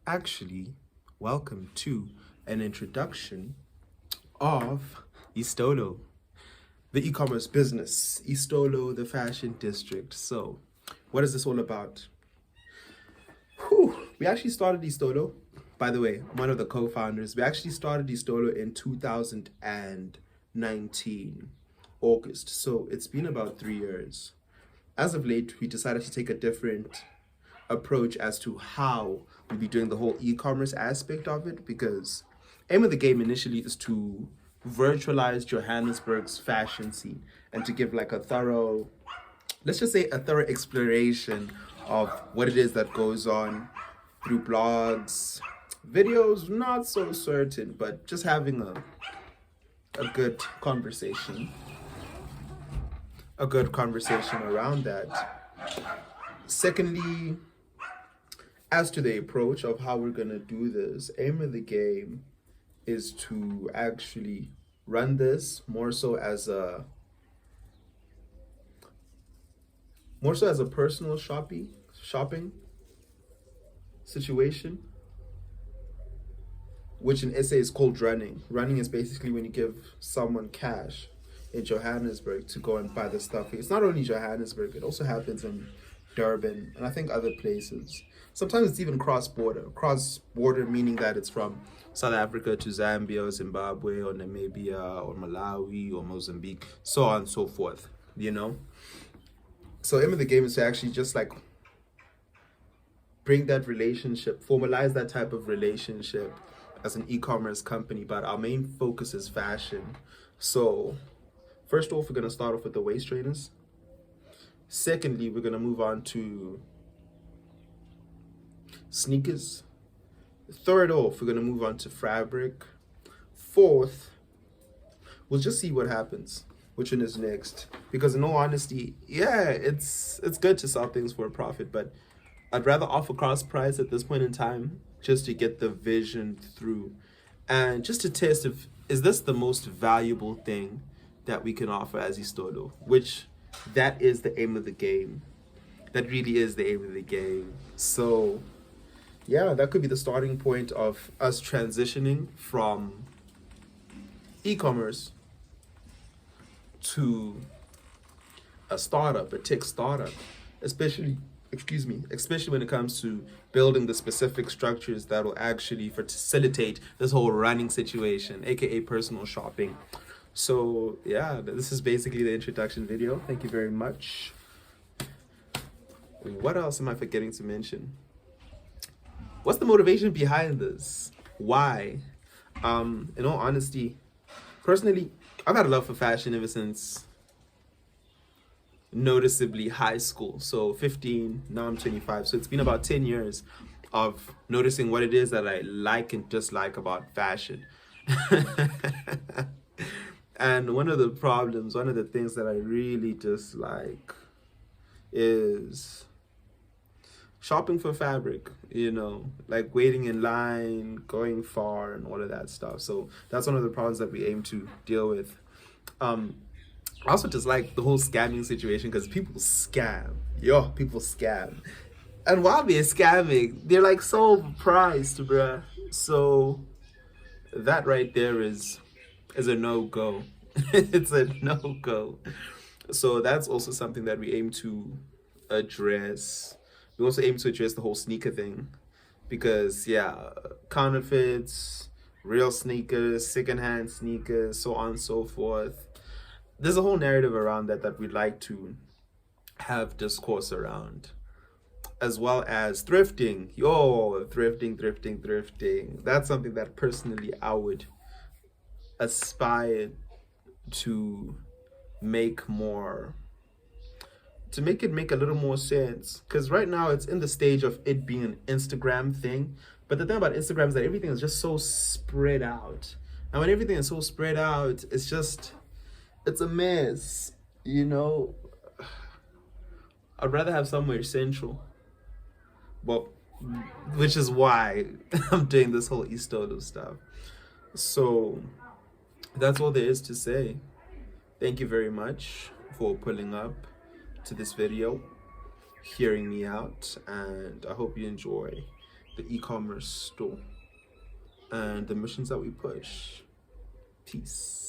Actually, welcome to an introduction of Estollo, the e-commerce business, Estollo, the fashion district. So, what is this all about? We actually started Estollo. By the way, one of the co-founders. We actually started Estollo in 2019, August. So it's been about 3 years. As of late, we decided to take a different approach as to how we'll be doing the whole e-commerce aspect of it, because aim of the game initially is to virtualize Johannesburg's fashion scene and to give like a thorough, let's just say a thorough exploration of what it is that goes on through blogs, videos, not so certain, but just having a good conversation, around that. Secondly, as to the approach of how we're gonna do this, aim of the game is to actually run this more so as a personal shopping situation, which in SA is called running. Running is basically when you give someone cash in Johannesburg to go and buy the stuff. It's not only Johannesburg, it also happens in Durban and I think other places. Sometimes it's even cross-border. Cross-border meaning that it's from South Africa to Zambia or Zimbabwe or Namibia or Malawi or Mozambique, so on and so forth, you know? So aim of the game is to actually just like bring that relationship, formalize that type of relationship as an e-commerce company, but our main focus is fashion. So first off, we're gonna start off with the waist trainers. Secondly, we're gonna move on to sneakers. Third off, we're gonna move on to fabric. Fourth, we'll just see what happens. Which one is next? Because in all honesty, yeah, it's good to sell things for a profit, but I'd rather offer cost price at this point in time just to get the vision through and just to test if is this the most valuable thing that we can offer as Estollo, which that is the aim of the game. That really is the aim of the game. So yeah, that could be the starting point of us transitioning from e-commerce to a startup, a tech startup, especially when it comes to building the specific structures that will actually facilitate this whole running situation, aka personal shopping. So yeah, this is basically the introduction video. Thank you very much. What else am I forgetting to mention? What's the motivation behind this? Why? In all honesty, personally, I've had a love for fashion ever since noticeably high school. So 15, now I'm 25. So it's been about 10 years of noticing what it is that I like and dislike about fashion. And one of the things that I really dislike is shopping for fabric, like waiting in line, going far, and all of that stuff. So that's one of the problems that we aim to deal with. I also just like the whole scamming situation because people scam. People scam. And while they're scamming, they're like so priced, bruh. So that right there is a no-go. It's a no-go. So that's also something that we aim to address. We also aim to address the whole sneaker thing because, yeah, counterfeits, real sneakers, secondhand sneakers, so on and so forth. There's a whole narrative around that we'd like to have discourse around, as well as thrifting. Thrifting. That's something that personally I would aspire to make it make a little more sense, because right now it's in the stage of it being an Instagram thing, but the thing about Instagram is that everything is just so spread out, and when everything is so spread out, it's a mess. I'd rather have somewhere central, well, which is why I'm doing this whole Estollo stuff. So that's all there is to say. Thank you very much for pulling up to this video, hearing me out, and I hope you enjoy. the e-commerce store and the missions that we push. Peace.